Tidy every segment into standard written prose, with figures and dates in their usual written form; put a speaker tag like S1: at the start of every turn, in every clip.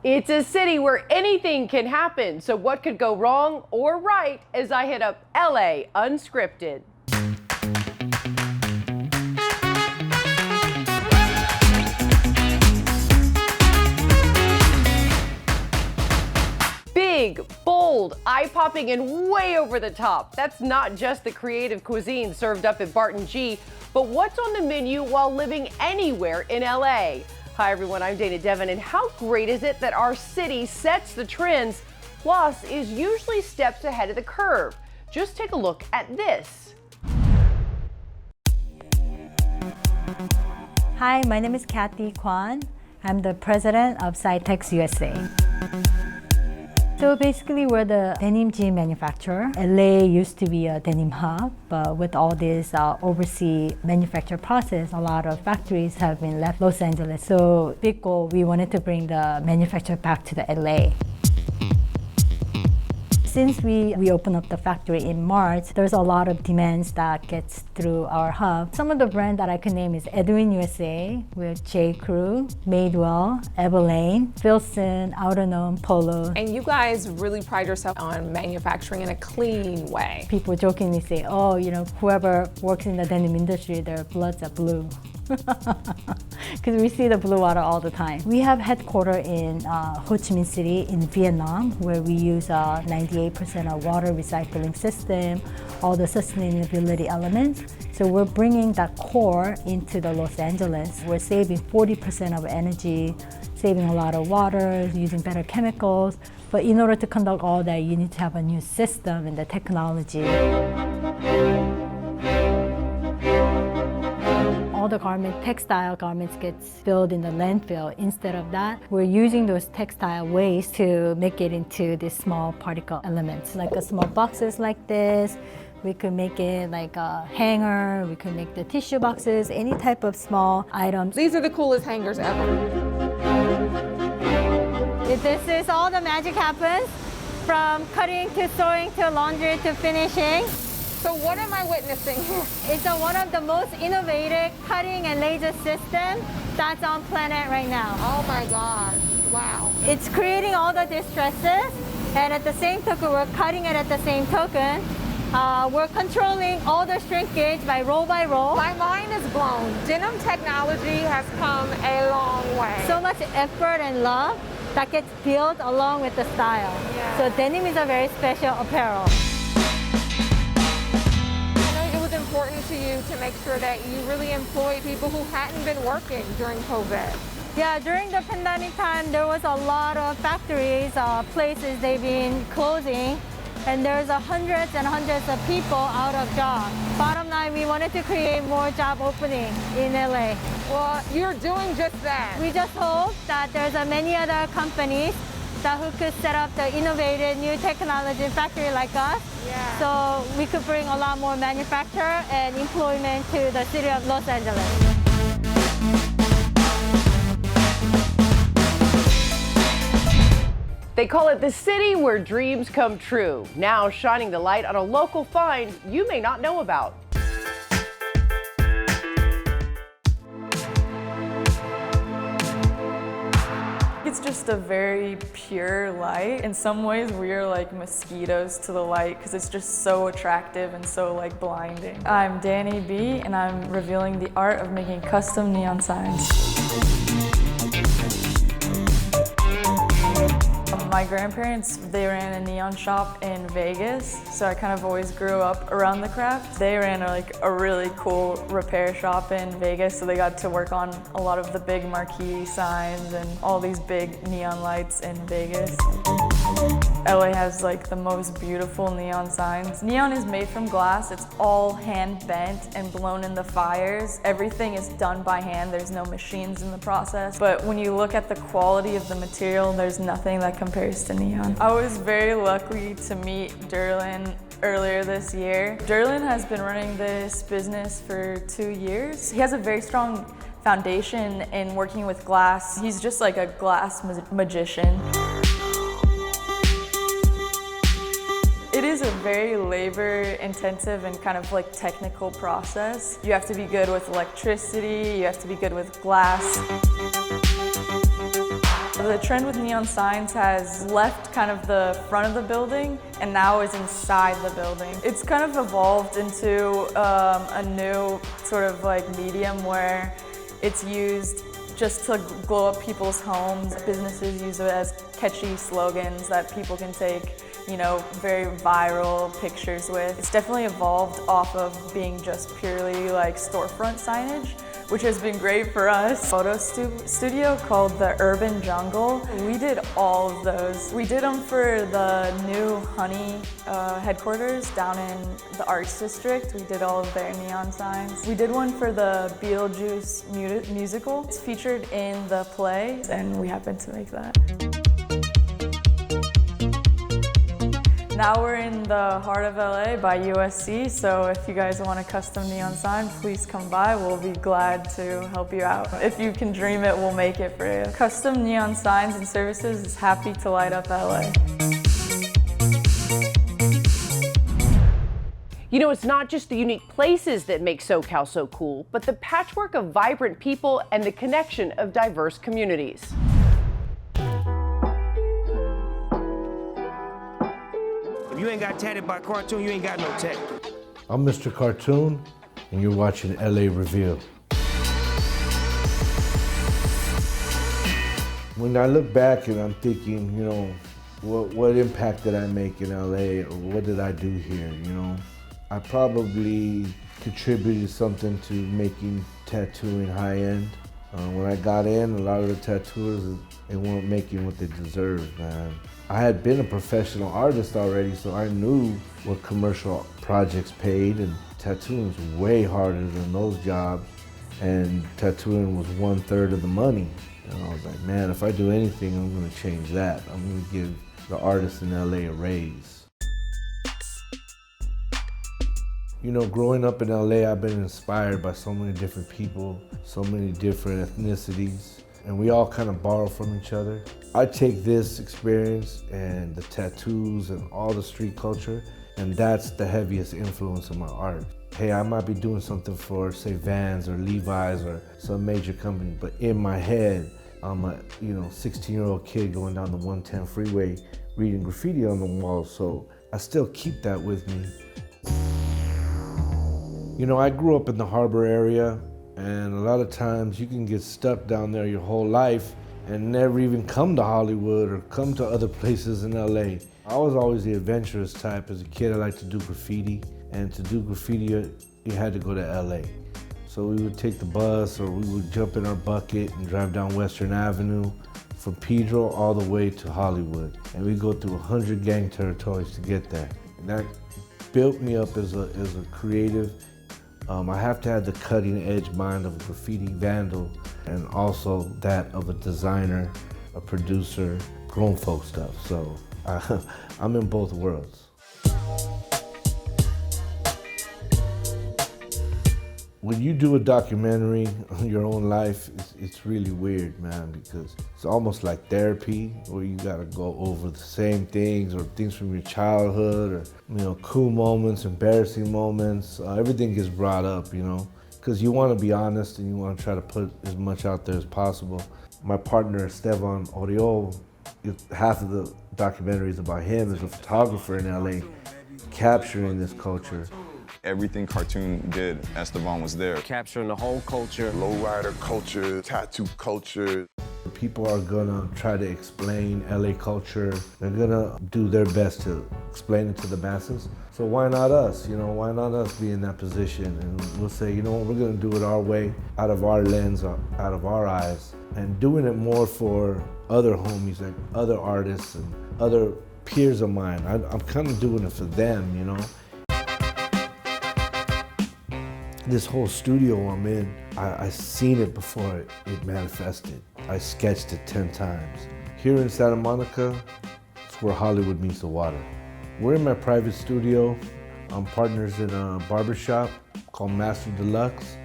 S1: It's a city where anything can happen, so what could go wrong or right as I hit up LA Unscripted. Big, bold, eye-popping, and way over the top. That's not just the creative cuisine served up at Barton G, but what's on the menu while living anywhere in LA. Hi everyone, I'm Dana Devon, and how great is it that our city sets the trends, plus is usually steps ahead of the curve. Just take a look at this.
S2: Hi, my name is Kathy Kwan. I'm the president of Cytex USA. So basically, we're the denim jean manufacturer. LA used to be a denim hub, but with all this overseas manufacture process, a lot of factories have been left Los Angeles. So big goal, we wanted to bring the manufacture back to the LA. Since we opened up the factory in March, there's a lot of demands that gets through our hub. Some of the brands that I could name is Edwin USA, with J. Crew, Madewell, Everlane, Filson, Autonom, Polo.
S3: And you guys really pride yourself on manufacturing in a clean way.
S2: People jokingly say, oh, you know, whoever works in the denim industry, their bloods are blue. Because we see the blue water all the time. We have headquarters in Ho Chi Minh City in Vietnam, where we use 98% of water recycling system, all the sustainability elements. So we're bringing that core into the Los Angeles. We're saving 40% of energy, saving a lot of water, using better chemicals. But in order to conduct all that, you need to have a new system and the technology. All the textile garments gets filled in the landfill. Instead of that, we're using those textile waste to make it into these small particle elements, like a small boxes like this. We could make it like a hanger. We could make the tissue boxes, any type of small items.
S3: These are the coolest hangers ever.
S2: This is all the magic happens, from cutting to sewing to laundry to finishing.
S3: So what am I witnessing here?
S2: It's one of the most innovative cutting and laser systems that's on planet right now.
S3: Oh my gosh, wow.
S2: It's creating all the distresses, and at the same token, we're cutting it at the same token. We're controlling all the shrinkage by roll.
S3: My mind is blown. Denim technology has come a long way.
S2: So much effort and love that gets built along with the style.
S3: Yeah.
S2: So denim is a very special apparel.
S3: Important to you to make sure that you really employ people who hadn't been working during COVID?
S2: Yeah, during the pandemic time, there was a lot of factories, places they've been closing, and there's hundreds and hundreds of people out of jobs. Bottom line, we wanted to create more job openings in LA.
S3: Well, you're doing just that.
S2: We just hope that there's many other companies who could set up the innovative new technology factory like us.
S3: Yeah.
S2: So we could bring a lot more manufacture and employment to the city of Los Angeles.
S1: They call it the city where dreams come true. Now shining the light on a local find you may not know about.
S4: It's just a very pure light. In some ways, we are like mosquitoes to the light because it's just so attractive and so like blinding. I'm Danny B, and I'm revealing the art of making custom neon signs. My grandparents, they ran a neon shop in Vegas, so I kind of always grew up around the craft. They ran a really cool repair shop in Vegas, so they got to work on a lot of the big marquee signs and all these big neon lights in Vegas. LA has like the most beautiful neon signs. Neon is made from glass. It's all hand bent and blown in the fires. Everything is done by hand. There's no machines in the process. But when you look at the quality of the material, there's nothing that compares to neon. I was very lucky to meet Derlin earlier this year. Derlin has been running this business for 2 years. He has a very strong foundation in working with glass. He's just like a glass magician. It is a very labor-intensive and kind of like technical process. You have to be good with electricity, you have to be good with glass. The The trend with neon signs has left kind of the front of the building and now is inside the building. It's kind of evolved into a new sort of like medium where it's used just to glow up people's homes. Businesses use it as catchy slogans that people can take, you know, very viral pictures with. It's definitely evolved off of being just purely like storefront signage, which has been great for us. Photo studio called the Urban Jungle. We did all of those. We did them for the new Honey headquarters down in the Arts District. We did all of their neon signs. We did one for the Beetlejuice musical. It's featured in the play, and we happened to make that. Now we're in the heart of LA by USC, so if you guys want a custom neon sign, please come by. We'll be glad to help you out. If you can dream it, we'll make it for you. Custom Neon Signs and Services is happy to light up LA.
S1: You know, it's not just the unique places that make SoCal so cool, but the patchwork of vibrant people and the connection of diverse communities.
S5: If you ain't got tatted by Cartoon, you ain't got no tat.
S6: I'm Mr. Cartoon, and you're watching LA Reveal. When I look back and I'm thinking, you know, what impact did I make in LA, or what did I do here, you know? I probably contributed something to making tattooing high-end. When I got in, a lot of the tattooers, they weren't making what they deserved, man. I had been a professional artist already, so I knew what commercial projects paid, and tattooing was way harder than those jobs, and tattooing was 1/3 of the money. And I was like, man, if I do anything, I'm gonna change that. I'm gonna give the artists in LA a raise. You know, growing up in LA, I've been inspired by so many different people, so many different ethnicities, and we all kind of borrow from each other. I take this experience and the tattoos and all the street culture, and that's the heaviest influence of my art. Hey, I might be doing something for, say, Vans or Levi's or some major company, but in my head, I'm a 16-year-old kid going down the 110 freeway reading graffiti on the wall, so I still keep that with me. You know, I grew up in the harbor area, and a lot of times you can get stuck down there your whole life and never even come to Hollywood or come to other places in LA. I was always the adventurous type. As a kid, I liked to do graffiti, and to do graffiti, you had to go to LA. So we would take the bus, or we would jump in our bucket and drive down Western Avenue from Pedro all the way to Hollywood. And we'd go through 100 gang territories to get there. And that built me up as a creative. I have to have the cutting edge mind of a graffiti vandal, and also that of a designer, a producer, grown folk stuff. So I'm in both worlds. When you do a documentary on your own life, it's really weird, man, because it's almost like therapy, where you gotta go over the same things, or things from your childhood, or cool moments, embarrassing moments. Everything gets brought up, because you want to be honest and you want to try to put as much out there as possible. My partner, Esteban Oriol, half of the documentary is about him as a photographer in LA, capturing this culture.
S7: Everything Cartoon did, Esteban was there.
S5: Capturing the whole culture.
S8: Lowrider culture, tattoo culture.
S6: People are gonna try to explain LA culture. They're gonna do their best to explain it to the masses. So why not us? Why not us be in that position? And we'll say, you know what, we're gonna do it our way, out of our lens, out of our eyes, and doing it more for other homies, like other artists and other peers of mine. I'm kind of doing it for them, This whole studio I'm in, I seen it before it manifested. I sketched it 10 times. Here in Santa Monica, it's where Hollywood meets the water. We're in my private studio. I'm partners in a barbershop called Master Deluxe.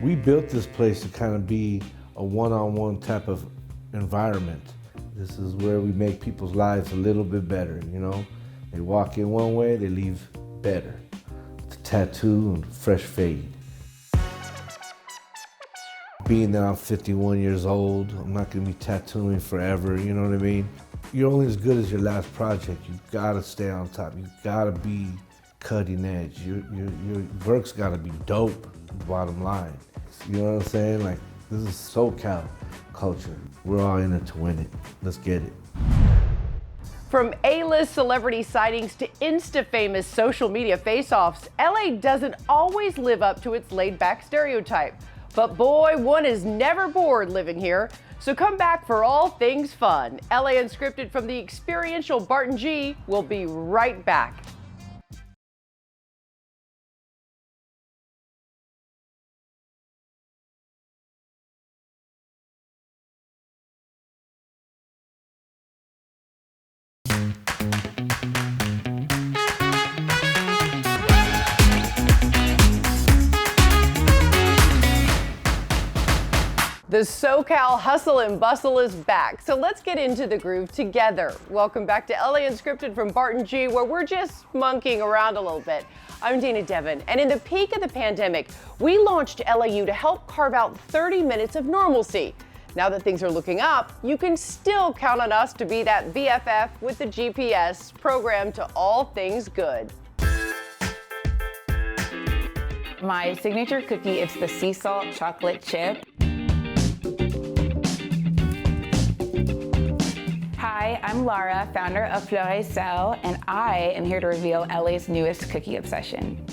S6: We built this place to kind of be a one-on-one type of environment. This is where we make people's lives a little bit better, They walk in one way, they leave better. It's a tattoo and fresh fade. being that I'm 51 years old, I'm not gonna be tattooing forever, you know what I mean? You're only as good as your last project. You gotta stay on top. You gotta be cutting edge. Your work's gotta be dope, bottom line. You know what I'm saying? Like, this is SoCal culture. We're all in it to win it. Let's get it.
S1: From A-list celebrity sightings to Insta-famous social media face-offs, LA doesn't always live up to its laid-back stereotype. But boy, one is never bored living here. So come back for all things fun. LA Unscripted from the experiential Barton G will be right back. The SoCal hustle and bustle is back, so let's get into the groove together. Welcome back to LA Unscripted from Barton G, where we're just monkeying around a little bit. I'm Dana Devin, and in the peak of the pandemic, we launched LAU to help carve out 30 minutes of normalcy. Now that things are looking up, you can still count on us to be that BFF with the GPS, programmed to all things good.
S9: My signature cookie is the sea salt chocolate chip. Hi, I'm Lara, founder of Fleur & Sel, and I am here to reveal LA's newest cookie obsession.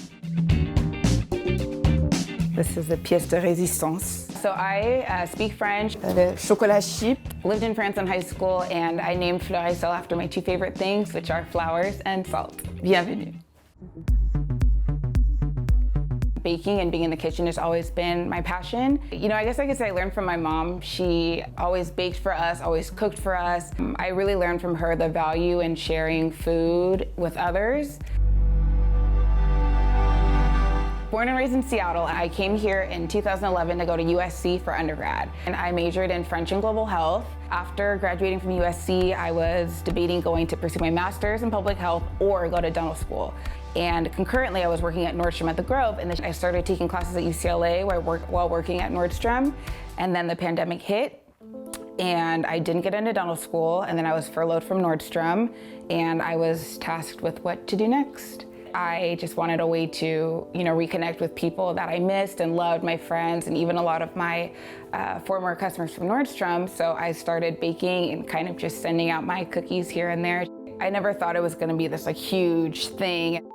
S9: This is a pièce de résistance. So I speak French, le chocolat chip. Lived in France in high school, and I named Fleur & Sel after my two favorite things, which are flowers and salt. Bienvenue. Baking and being in the kitchen has always been my passion. You know, I guess I could say I learned from my mom. She always baked for us, always cooked for us. I really learned from her the value in sharing food with others. Born and raised in Seattle, I came here in 2011 to go to USC for undergrad, and I majored in French and global health. After graduating from USC, I was debating going to pursue my master's in public health or go to dental school. And concurrently, I was working at Nordstrom at the Grove, and then I started taking classes at UCLA while working at Nordstrom. And then the pandemic hit, and I didn't get into dental school, and then I was furloughed from Nordstrom, and I was tasked with what to do next. I just wanted a way to, reconnect with people that I missed and loved, my friends, and even a lot of my former customers from Nordstrom. So I started baking and kind of just sending out my cookies here and there. I never thought it was gonna be this huge thing.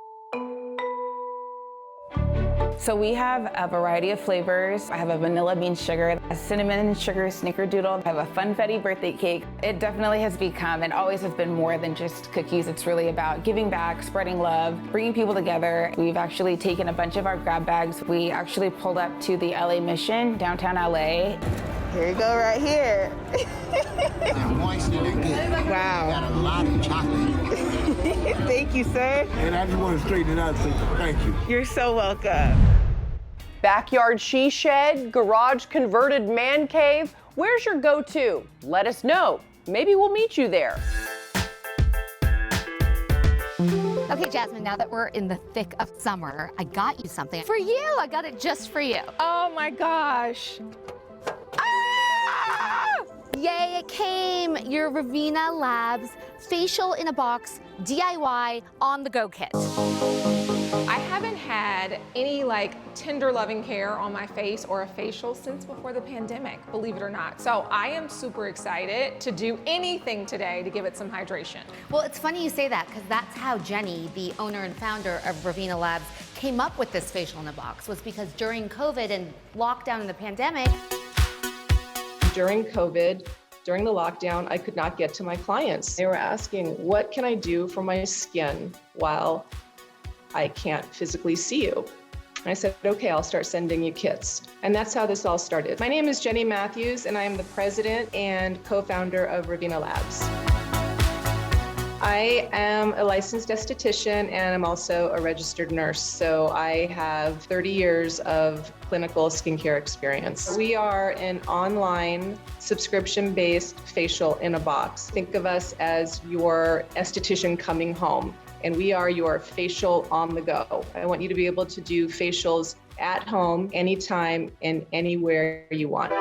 S9: So we have a variety of flavors. I have a vanilla bean sugar, a cinnamon sugar snickerdoodle. I have a funfetti birthday cake. It definitely has become and always has been more than just cookies. It's really about giving back, spreading love, bringing people together. We've actually taken a bunch of our grab bags. We actually pulled up to the LA Mission, downtown LA. Here you go right here.
S10: Moist and good.
S9: Wow.
S10: Got a lot of chocolate.
S9: Thank you, sir.
S10: And I just want to straighten it out, so thank you.
S9: You're so welcome.
S1: Backyard she shed, garage converted man cave. Where's your go-to? Let us know. Maybe we'll meet you there.
S11: Okay, Jasmine, now that we're in the thick of summer, I got you something. For you, I got it just for you.
S3: Oh my gosh.
S11: Yay, it came! Your Ravina Labs Facial in a Box DIY on-the-go kit.
S3: I haven't had any tender loving care on my face or a facial since before the pandemic, believe it or not. So I am super excited to do anything today to give it some hydration.
S11: Well, it's funny you say that because that's how Jenny, the owner and founder of Ravina Labs, came up with this facial in a box, was because during COVID and lockdown in the pandemic.
S12: During COVID, during the lockdown, I could not get to my clients. They were asking, what can I do for my skin while I can't physically see you? And I said, okay, I'll start sending you kits. And that's how this all started. My name is Jenny Matthews, and I am the president and co-founder of Ravina Labs. I am a licensed esthetician, and I'm also a registered nurse. So I have 30 years of clinical skincare experience. We are an online subscription-based facial in a box. Think of us as your esthetician coming home, and we are your facial on the go. I want you to be able to do facials at home, anytime, and anywhere you want.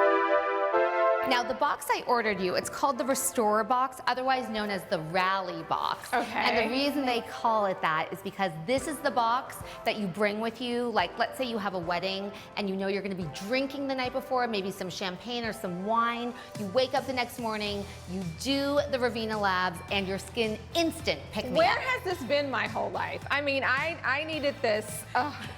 S11: Now, the box I ordered you, it's called the Restorer box, otherwise known as the Rally box.
S3: Okay.
S11: And the reason they call it that is because this is the box that you bring with you. Like, let's say you have a wedding and you know you're gonna be drinking the night before, maybe some champagne or some wine. You wake up the next morning, you do the Ravena Labs, and your skin instant pick-me-up.
S3: Where has this been my whole life? I mean, I needed this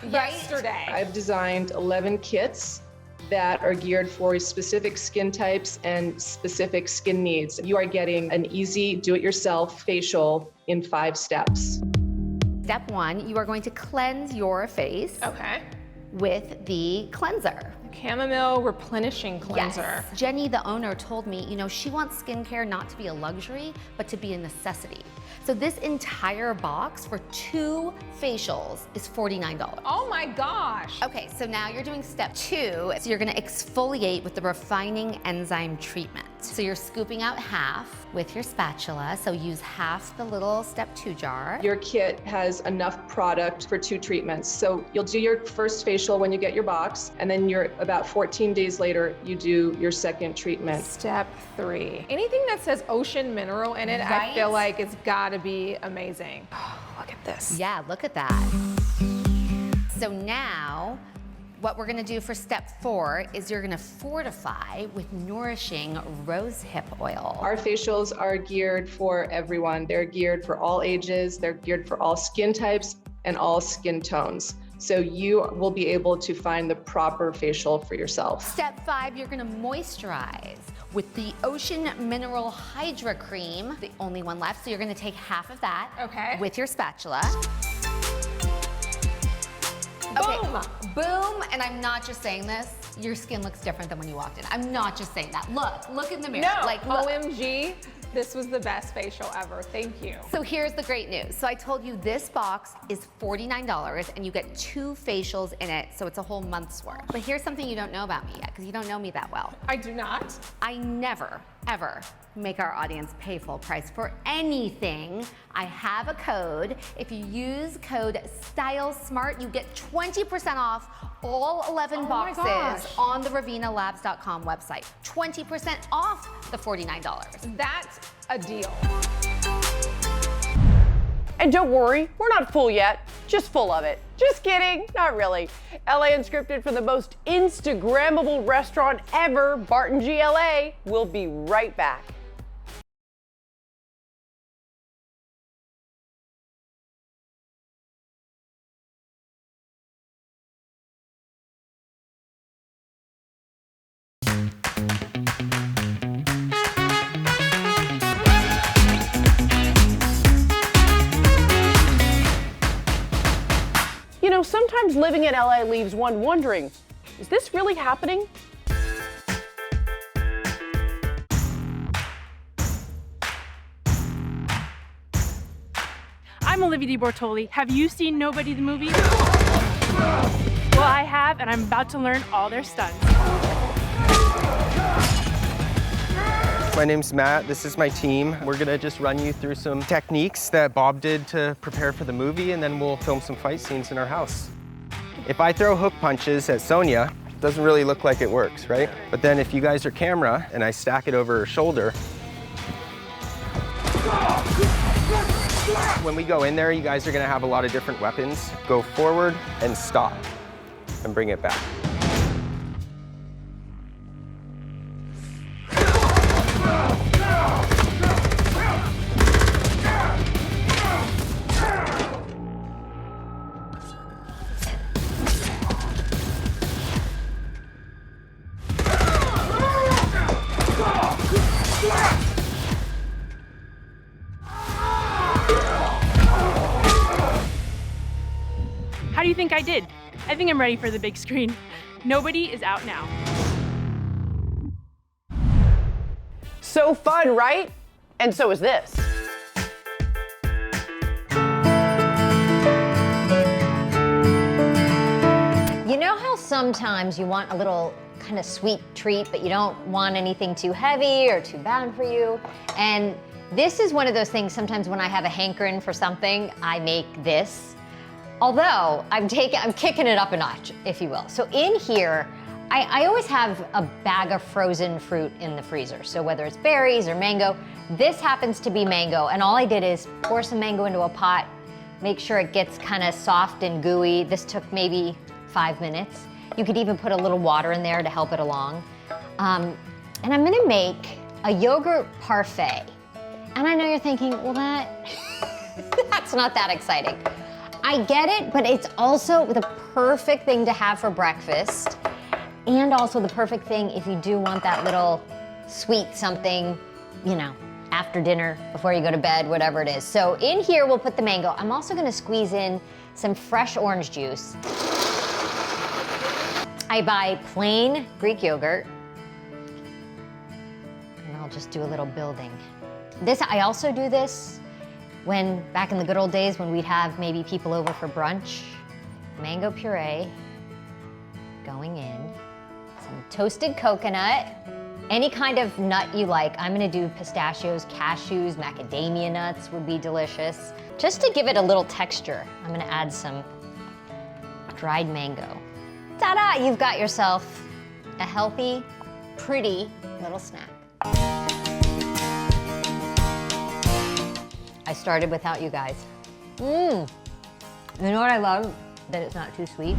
S3: yesterday.
S12: I've designed 11 kits that are geared for specific skin types and specific skin needs. You are getting an easy do-it-yourself facial in 5 steps.
S11: Step 1, you are going to cleanse your face with the cleanser.
S3: Chamomile replenishing cleanser.
S11: Yes. Jenny, the owner, told me, you know, she wants skincare not to be a luxury, but to be a necessity. So this entire box for 2 facials is $49.
S3: Oh my gosh.
S11: Okay, so now you're doing step 2. So you're gonna exfoliate with the refining enzyme treatment. So you're scooping out half with your spatula. So use half the little step 2 jar.
S12: Your kit has enough product for 2 treatments. So you'll do your first facial when you get your box, and then you're about 14 days later, you do your second treatment.
S3: Step 3. Anything that says ocean mineral in it, I feel like it's gotta be amazing. Oh, look at this.
S11: Yeah, look at that. So now, what we're gonna do for step 4 is you're gonna fortify with nourishing rosehip oil.
S12: Our facials are geared for everyone. They're geared for all ages. They're geared for all skin types and all skin tones. So you will be able to find the proper facial for yourself.
S11: Step 5, you're gonna moisturize with the Ocean Mineral Hydra Cream, the only one left. So you're gonna take half of that with your spatula.
S3: Boom!
S11: Okay, boom, and I'm not just saying this, your skin looks different than when you walked in. I'm not just saying that. Look in the mirror.
S3: No,
S11: Like, look.
S3: OMG, this was the best facial ever. Thank you.
S11: So here's the great news. So I told you this box is $49 and you get 2 facials in it, so it's a whole month's worth. But here's something you don't know about me yet, because you don't know me that well.
S3: I do not.
S11: I never, ever make our audience pay full price for anything. I have a code. If you use code STYLESMART, you get 20% off all 11 boxes on the RavenaLabs.com website. 20% off the $49.
S3: That's a deal.
S1: And don't worry, we're not full yet, just full of it. Just kidding, not really. LA Unscripted for the most Instagrammable restaurant ever, Barton G LA. We'll be right back. You know, sometimes living in LA leaves one wondering, is this really happening?
S13: I'm Olivia Di Bortoli. Have you seen Nobody the movie? Well, I have, and I'm about to learn all their stunts.
S14: My name's Matt, this is my team. We're gonna just run you through some techniques that Bob did to prepare for the movie, and then we'll film some fight scenes in our house. If I throw hook punches at Sonia, it doesn't really look like it works, right? But then if you guys are camera and I stack it over her shoulder, when we go in there, you guys are gonna have a lot of different weapons. Go forward and stop, and bring it back.
S13: How do you think I did? I think I'm ready for the big screen. Nobody is out now.
S1: So fun, right? And so is this.
S15: You know how sometimes you want a little kind of sweet treat, but you don't want anything too heavy or too bad for you? And this is one of those things, sometimes when I have a hankering for something, I make this. Although I'm kicking it up a notch, if you will. So in here, I always have a bag of frozen fruit in the freezer. So whether it's berries or mango, this happens to be mango. And all I did is pour some mango into a pot, make sure it gets kind of soft and gooey. This took maybe 5 minutes. You could even put a little water in there to help it along. And I'm gonna make a yogurt parfait. And I know you're thinking, well, that's not that exciting. I get it, but it's also the perfect thing to have for breakfast, and also the perfect thing if you do want that little sweet something, you know, after dinner, before you go to bed, whatever it is. So in here, we'll put the mango. I'm also gonna squeeze in some fresh orange juice. I buy plain Greek yogurt, and I'll just do a little building. I also do this when, back in the good old days, when we'd have maybe people over for brunch. Mango puree going in, some toasted coconut, any kind of nut you like. I'm gonna do pistachios, cashews, macadamia nuts would be delicious. Just to give it a little texture, I'm gonna add some dried mango. Ta-da, you've got yourself a healthy, pretty little snack. I started without you guys. You know what I love? That it's not too sweet.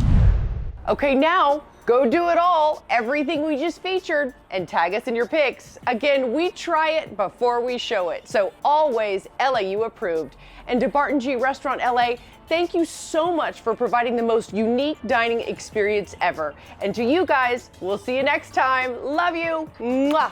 S1: Okay, now go do it all, everything we just featured, and tag us in your pics. Again, we try it before we show it, so always LAU approved. And to Barton G Restaurant LA, thank you so much for providing the most unique dining experience ever. And to you guys, we'll see you next time. Love you. Mwah.